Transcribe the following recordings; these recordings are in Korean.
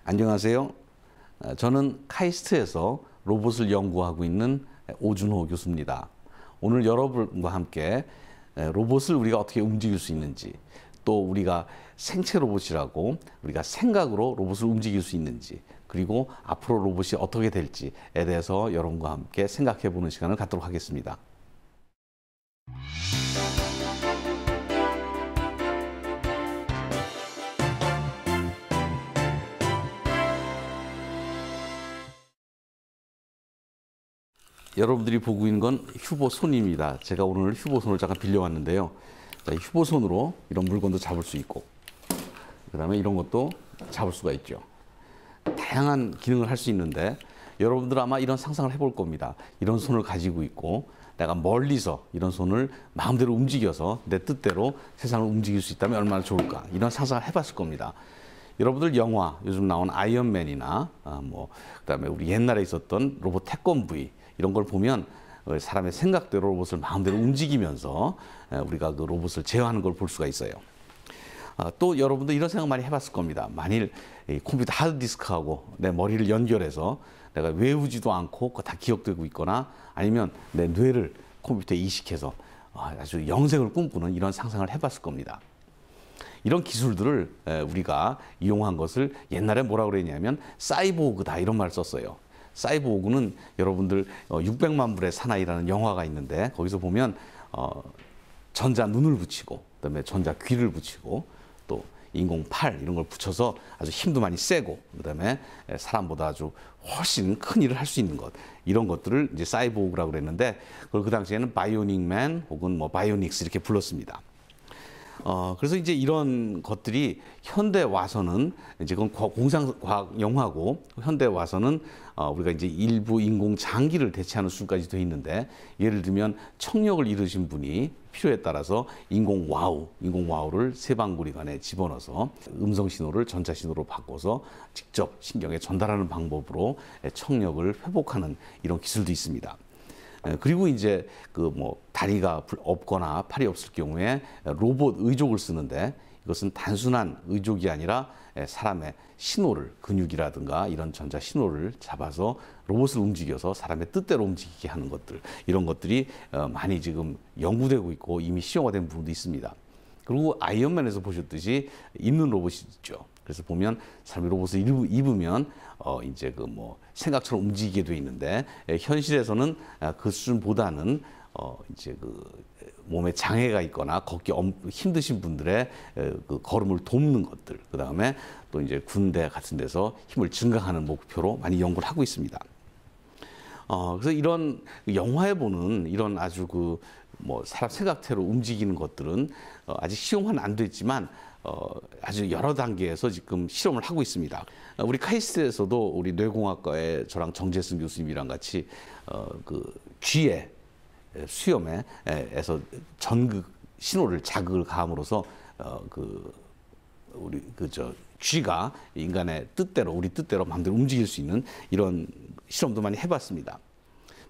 안녕하세요. 저는 카이스트에서 로봇을 연구하고 있는 오준호 교수입니다. 오늘 여러분과 함께 로봇을 우리가 어떻게 움직일 수 있는지, 또 우리가 생체 로봇이라고 우리가 생각으로 로봇을 움직일 수 있는지, 그리고 앞으로 로봇이 어떻게 될지에 대해서 여러분과 함께 생각해 보는 시간을 갖도록 하겠습니다. 여러분들이 보고 있는 건 휴보손입니다. 제가 오늘 휴보손을 잠깐 빌려왔는데요. 자, 휴보손으로 이런 물건도 잡을 수 있고, 그 다음에 이런 것도 잡을 수가 있죠. 다양한 기능을 할 수 있는데, 여러분들 아마 이런 상상을 해볼 겁니다. 이런 손을 가지고 있고, 내가 멀리서 이런 손을 마음대로 움직여서 내 뜻대로 세상을 움직일 수 있다면 얼마나 좋을까, 이런 상상을 해봤을 겁니다. 여러분들 영화, 요즘 나온 아이언맨이나 그다음에 우리 옛날에 있었던 로봇 태권브이, 이런 걸 보면 사람의 생각대로 로봇을 마음대로 움직이면서 우리가 그 로봇을 제어하는 걸 볼 수가 있어요. 또 여러분도 이런 생각 많이 해봤을 겁니다. 만일 컴퓨터 하드디스크하고 내 머리를 연결해서 내가 외우지도 않고 그거 다 기억되고 있거나, 아니면 내 뇌를 컴퓨터에 이식해서 아주 영생을 꿈꾸는 이런 상상을 해봤을 겁니다. 이런 기술들을 우리가 이용한 것을 옛날에 뭐라고 그랬냐면 사이보그다, 이런 말을 썼어요. 사이보그는 여러분들 600만 불의 사나이라는 영화가 있는데, 거기서 보면 전자 눈을 붙이고, 그다음에 전자 귀를 붙이고, 또 인공 팔 이런 걸 붙여서 아주 힘도 많이 세고, 그다음에 사람보다 아주 훨씬 큰 일을 할 수 있는 것, 이런 것들을 이제 사이보그라고 그랬는데, 그걸 그 당시에는 바이오닉맨 혹은 바이오닉스 이렇게 불렀습니다. 그래서 이제 이런 것들이 현대 와서는 이제 그건 공상과학 영화고, 현대 와서는 우리가 이제 일부 인공 장기를 대체하는 수준까지 돼 있는데, 예를 들면 청력을 잃으신 분이 필요에 따라서 인공 와우를 세방구리관에 집어넣어서 음성 신호를 전자 신호로 바꿔서 직접 신경에 전달하는 방법으로 청력을 회복하는 이런 기술도 있습니다. 그리고 이제 다리가 없거나 팔이 없을 경우에 로봇 의족을 쓰는데, 이것은 단순한 의족이 아니라 사람의 신호를, 근육이라든가 이런 전자 신호를 잡아서 로봇을 움직여서 사람의 뜻대로 움직이게 하는 것들, 이런 것들이 많이 지금 연구되고 있고 이미 시험화된 부분도 있습니다. 그리고 아이언맨에서 보셨듯이 입는 로봇이 있죠. 그래서 보면 사람이 로봇을 입으면 이제 생각처럼 움직이게 돼 있는데, 현실에서는 그 수준보다는 이제 몸에 장애가 있거나 걷기 힘드신 분들의 그 걸음을 돕는 것들, 그 다음에 또 이제 군대 같은 데서 힘을 증강하는 목표로 많이 연구를 하고 있습니다. 그래서 이런 영화에 보는 이런 아주 사람 생각대로 움직이는 것들은 아직 시험은 안 됐지만 아주 여러 단계에서 지금 실험을 하고 있습니다. 우리 카이스트에서도 우리 뇌공학과의 저랑 정재승 교수님이랑 같이 귀에 수염에서 전극 신호를 자극을 가함으로써 귀가 인간의 뜻대로, 우리 뜻대로 마음대로 움직일 수 있는 이런 실험도 많이 해봤습니다.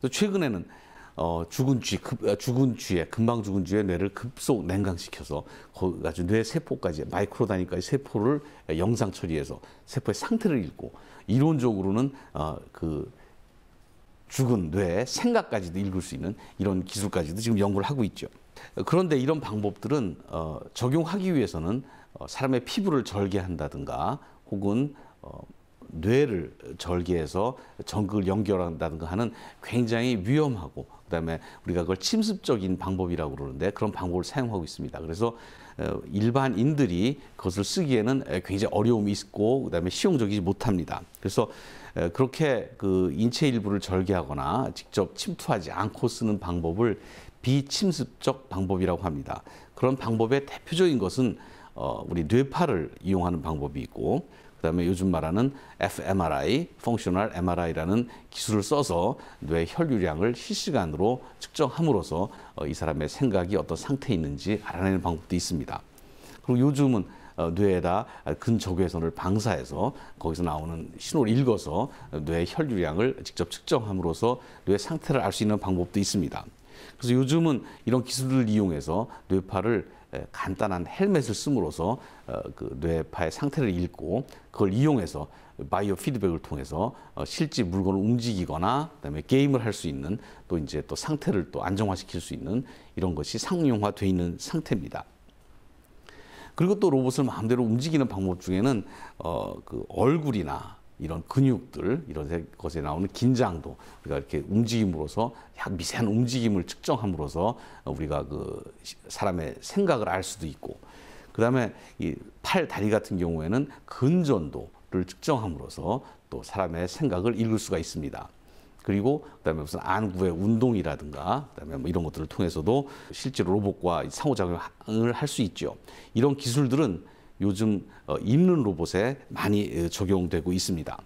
또 최근에는 금방 죽은 쥐의 뇌를 급속 냉각시켜서 아주 뇌 세포까지, 마이크로 단위까지 세포를 영상 처리해서 세포의 상태를 읽고, 이론적으로는 죽은 뇌의 생각까지도 읽을 수 있는 이런 기술까지도 지금 연구를 하고 있죠. 그런데 이런 방법들은 적용하기 위해서는 사람의 피부를 절개한다든가, 혹은 뇌를 절개해서 전극을 연결한다든가 하는 굉장히 위험하고, 그다음에 우리가 그걸 침습적인 방법이라고 그러는데, 그런 방법을 사용하고 있습니다. 그래서 일반인들이 그것을 쓰기에는 굉장히 어려움이 있고, 그다음에 실용적이지 못합니다. 그래서 그렇게 인체 일부를 절개하거나 직접 침투하지 않고 쓰는 방법을 비침습적 방법이라고 합니다. 그런 방법의 대표적인 것은 우리 뇌파를 이용하는 방법이 있고, 그다음에 요즘 말하는 fMRI, Functional MRI라는 기술을 써서 뇌 혈류량을 실시간으로 측정함으로써 이 사람의 생각이 어떤 상태에 있는지 알아내는 방법도 있습니다. 그리고 요즘은 뇌에다 근적외선을 방사해서 거기서 나오는 신호를 읽어서 뇌 혈류량을 직접 측정함으로써 뇌 상태를 알 수 있는 방법도 있습니다. 그래서 요즘은 이런 기술을 이용해서 뇌파를 간단한 헬멧을 씀으로써 그 뇌파의 상태를 읽고 그걸 이용해서 바이오 피드백을 통해서 실제 물건을 움직이거나 그다음에 게임을 할 수 있는 또 이제 또 상태를 또 안정화시킬 수 있는 이런 것이 상용화되어 있는 상태입니다. 그리고 또 로봇을 마음대로 움직이는 방법 중에는 그 얼굴이나 이런 근육들 이런 것에 나오는 긴장도 우리가 이렇게 움직임으로써 미세한 움직임을 측정함으로써 우리가 그 사람의 생각을 알 수도 있고 그다음에 이 팔, 다리 같은 경우에는 근전도를 측정함으로써 또 사람의 생각을 읽을 수가 있습니다. 그리고 그다음에 무슨 안구의 운동이라든가 그다음에 뭐 이런 것들을 통해서도 실제로 로봇과 상호작용을 할 수 있죠. 이런 기술들은 요즘 있는 로봇에 많이 적용되고 있습니다.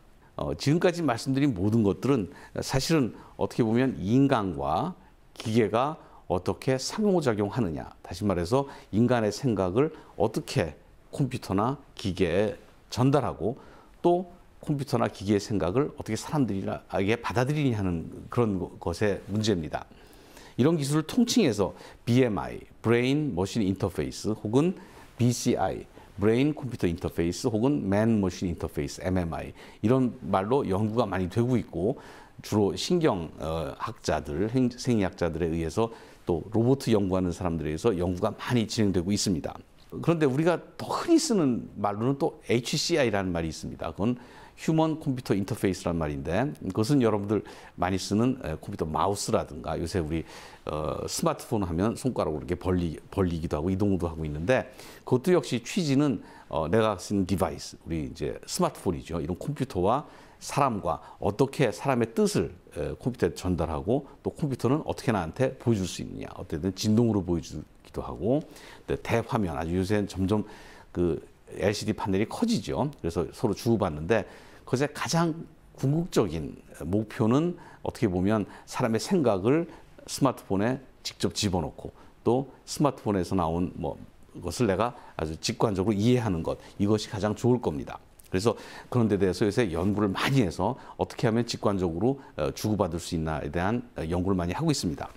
지금까지 말씀드린 모든 것들은 사실은 어떻게 보면 인간과 기계가 어떻게 상호작용하느냐, 다시 말해서 인간의 생각을 어떻게 컴퓨터나 기계에 전달하고 또 컴퓨터나 기계의 생각을 어떻게 사람들에게 받아들이냐 하는 그런 것의 문제입니다. 이런 기술을 통칭해서 BMI, Brain Machine Interface 혹은 BCI, Brain Computer Interface 혹은 Man Machine Interface, MMI 이런 말로 연구가 많이 되고 있고 주로 신경학자들, 생리학자들에 의해서 또 로봇 연구하는 사람들에 의해서 연구가 많이 진행되고 있습니다. 그런데 우리가 더 흔히 쓰는 말로는 또 HCI라는 말이 있습니다. 그건 휴먼 컴퓨터 인터페이스라는 말인데 그것은 여러분들 많이 쓰는 컴퓨터 마우스라든가 요새 우리 스마트폰 하면 손가락으로 이렇게 벌리기도 하고 이동도 하고 있는데 그것도 역시 취지는 내가 쓰는 디바이스, 우리 이제 스마트폰이죠. 이런 컴퓨터와 사람과 어떻게 사람의 뜻을 컴퓨터에 전달하고 또 컴퓨터는 어떻게 나한테 보여줄 수 있느냐. 어쨌든 진동으로 보여주기도 하고 대화면 아주 요새는 점점 그 LCD 판넬이 커지죠. 그래서 서로 주고받는데 그것의 가장 궁극적인 목표는 어떻게 보면 사람의 생각을 스마트폰에 직접 집어넣고 또 스마트폰에서 나온 뭐 것을 내가 아주 직관적으로 이해하는 것, 이것이 가장 좋을 겁니다. 그래서 그런 데 대해서 요새 연구를 많이 해서 어떻게 하면 직관적으로 주고받을 수 있나에 대한 연구를 많이 하고 있습니다.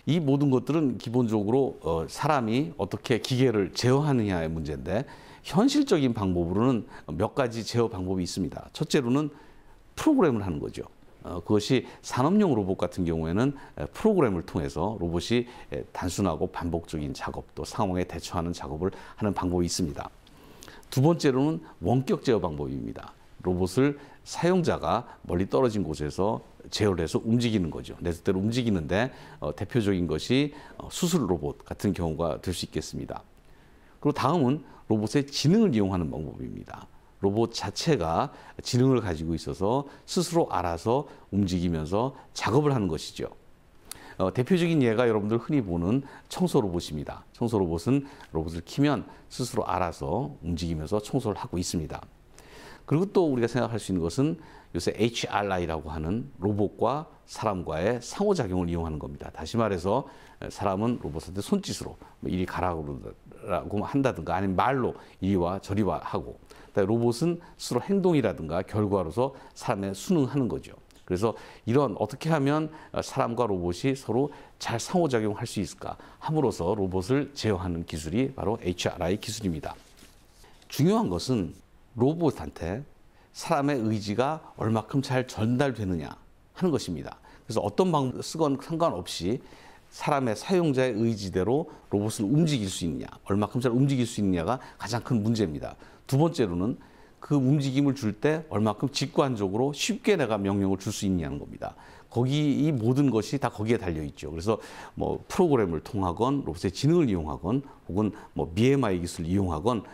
이 모든 것들은 기본적으로 사람이 어떻게 기계를 제어하느냐의 문제인데 현실적인 방법으로는 몇 가지 제어 방법이 있습니다. 첫째로는 프로그램을 하는 거죠. 그것이 산업용 로봇 같은 경우에는 프로그램을 통해서 로봇이 단순하고 반복적인 작업 또 상황에 대처하는 작업을 하는 방법이 있습니다. 두 번째로는 원격 제어 방법입니다. 로봇을 사용자가 멀리 떨어진 곳에서 제어를 해서 움직이는 거죠. 내 뜻대로 움직이는데 대표적인 것이 수술 로봇 같은 경우가 될 수 있겠습니다. 그리고 다음은 로봇의 지능을 이용하는 방법입니다. 로봇 자체가 지능을 가지고 있어서 스스로 알아서 움직이면서 작업을 하는 것이죠. 대표적인 예가 여러분들 흔히 보는 청소 로봇입니다. 청소 로봇은 로봇을 키면 스스로 알아서 움직이면서 청소를 하고 있습니다. 그리고 또 우리가 생각할 수 있는 것은 요새 HRI라고 하는 로봇과 사람과의 상호작용을 이용하는 겁니다. 다시 말해서 사람은 로봇한테 손짓으로 이리 가라고 한다든가 아니면 말로 이리와 저리와 하고 로봇은 스스로 행동이라든가 결과로서 사람에 순응하는 거죠. 그래서 이런 어떻게 하면 사람과 로봇이 서로 잘 상호작용할 수 있을까 함으로써 로봇을 제어하는 기술이 바로 HRI 기술입니다. 중요한 것은 로봇한테 사람의 의지가 얼마큼 잘 전달되느냐 하는 것입니다. 그래서 어떤 방법을 쓰건 상관없이 사람의 사용자의 의지대로 로봇을 움직일 수 있느냐, 얼마큼 잘 움직일 수 있느냐가 가장 큰 문제입니다. 두 번째로는 그 움직임을 줄 때 얼마큼 직관적으로 쉽게 내가 명령을 줄 수 있냐는 겁니다. 거기 이 모든 것이 다 거기에 달려 있죠. 그래서 뭐 프로그램을 통하건 로봇의 지능을 이용하건 혹은 뭐 BMI 기술을 이용하건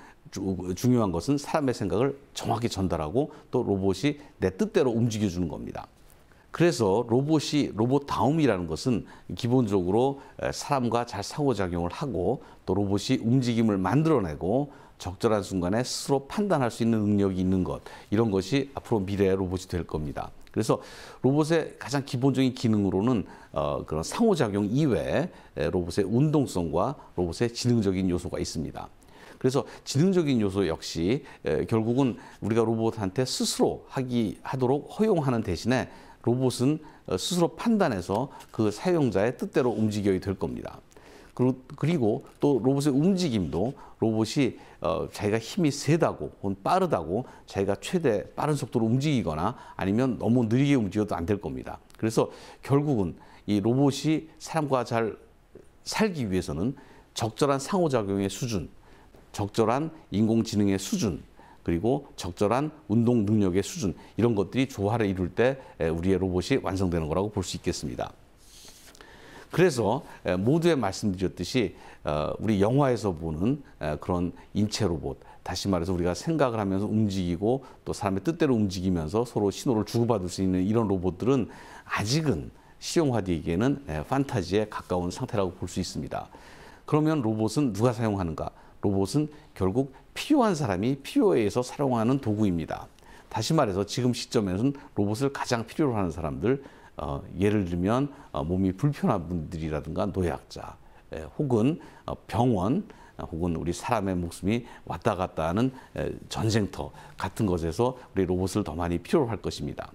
중요한 것은 사람의 생각을 정확히 전달하고 또 로봇이 내 뜻대로 움직여주는 겁니다. 그래서 로봇다움이라는 것은 기본적으로 사람과 잘 상호작용을 하고 또 로봇이 움직임을 만들어내고 적절한 순간에 스스로 판단할 수 있는 능력이 있는 것, 이런 것이 앞으로 미래의 로봇이 될 겁니다. 그래서 로봇의 가장 기본적인 기능으로는 그런 상호작용 이외에 로봇의 운동성과 로봇의 지능적인 요소가 있습니다. 그래서 지능적인 요소 역시 결국은 우리가 로봇한테 스스로 하도록 허용하는 대신에 로봇은 스스로 판단해서 그 사용자의 뜻대로 움직여야 될 겁니다. 그리고 또 로봇의 움직임도 로봇이 자기가 힘이 세다고 혹은 빠르다고 자기가 최대 빠른 속도로 움직이거나 아니면 너무 느리게 움직여도 안 될 겁니다. 그래서 결국은 이 로봇이 사람과 잘 살기 위해서는 적절한 상호작용의 수준, 적절한 인공지능의 수준, 그리고 적절한 운동 능력의 수준, 이런 것들이 조화를 이룰 때 우리의 로봇이 완성되는 거라고 볼 수 있겠습니다. 그래서 모두에 말씀드렸듯이 우리 영화에서 보는 그런 인체 로봇, 다시 말해서 우리가 생각을 하면서 움직이고 또 사람의 뜻대로 움직이면서 서로 신호를 주고받을 수 있는 이런 로봇들은 아직은 실용화되기에는 판타지에 가까운 상태라고 볼 수 있습니다. 그러면 로봇은 누가 사용하는가? 로봇은 결국 필요한 사람이 필요에 의해서 사용하는 도구입니다. 다시 말해서 지금 시점에서는 로봇을 가장 필요로 하는 사람들, 예를 들면 몸이 불편한 분들이라든가 노약자, 혹은 병원, 혹은 우리 사람의 목숨이 왔다 갔다 하는 전쟁터 같은 것에서 우리 로봇을 더 많이 필요로 할 것입니다.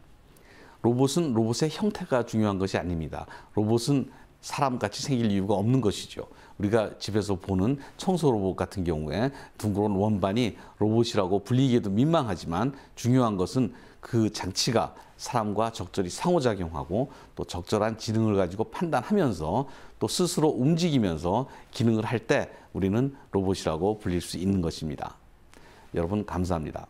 로봇은 로봇의 형태가 중요한 것이 아닙니다. 로봇은 사람같이 생길 이유가 없는 것이죠. 우리가 집에서 보는 청소 로봇 같은 경우에 둥그런 원반이 로봇이라고 불리기에도 민망하지만 중요한 것은 그 장치가 사람과 적절히 상호작용하고 또 적절한 지능을 가지고 판단하면서 또 스스로 움직이면서 기능을 할 때 우리는 로봇이라고 불릴 수 있는 것입니다. 여러분 감사합니다.